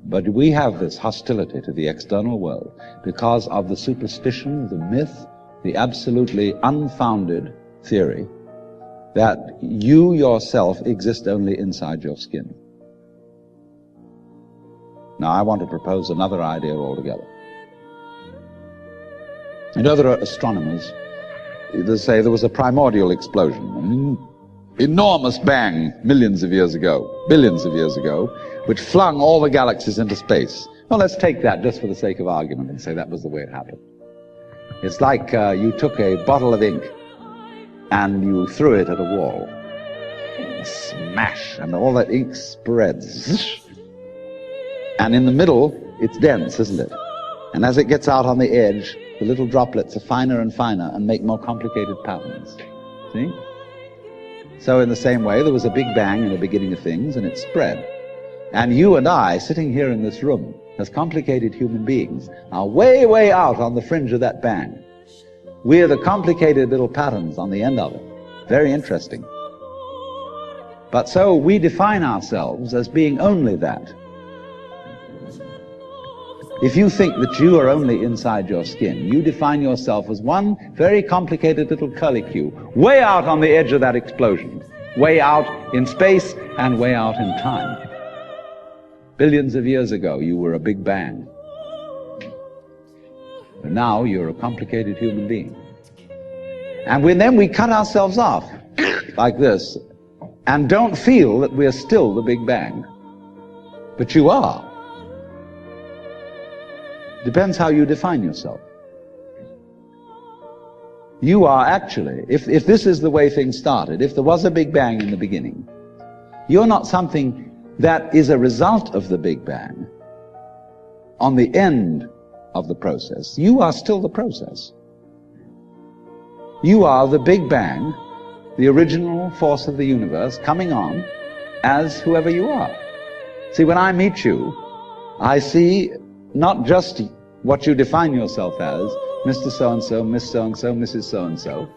But we have this hostility to the external world because of the superstition, the myth, the absolutely unfounded theory that you yourself exist only inside your skin. Now, I want to propose another idea altogether. You know, there are astronomers that say there was a primordial explosion, an enormous bang millions of years ago, billions of years ago, which flung all the galaxies into space. Well, let's take that just for the sake of argument and say that was the way it happened. It's like you took a bottle of ink and you threw it at a wall. Smash! And all that ink spreads. And in the middle, it's dense, isn't it? And as it gets out on the edge, the little droplets are finer and finer and make more complicated patterns. See? So in the same way, there was a big bang in the beginning of things, and it spread. And you and I, sitting here in this room, as complicated human beings, are way, way out on the fringe of that bang. We're the complicated little patterns on the end of it. Very interesting. But so we define ourselves as being only that. If you think that you are only inside your skin, you define yourself as one very complicated little curlicue, way out on the edge of that explosion, way out in space and way out in time. Billions of years ago, you were a big bang. But now you're a complicated human being. And then we cut ourselves off like this and don't feel that we're still the big bang. But you are. Depends how you define yourself. You are actually, if this is the way things started, if there was a Big Bang in the beginning, you're not something that is a result of the Big Bang. On the end of the process, you are still the process. You are the Big Bang, the original force of the universe, coming on as whoever you are. See, when I meet you, I see not just what you define yourself as, Mr. So-and-so, Miss So-and-so, Mrs. So-and-so.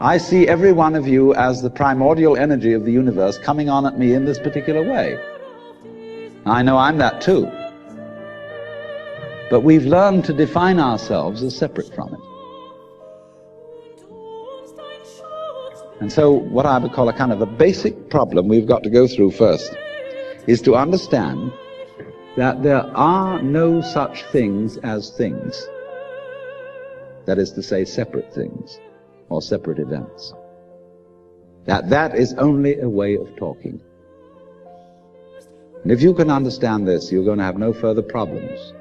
I see every one of you as the primordial energy of the universe coming on at me in this particular way. I know I'm that too. But we've learned to define ourselves as separate from it. And so what I would call a kind of a basic problem we've got to go through first is to understand that there are no such things as things. That is to say, separate things or separate events. That is only a way of talking. And if you can understand this, you're going to have no further problems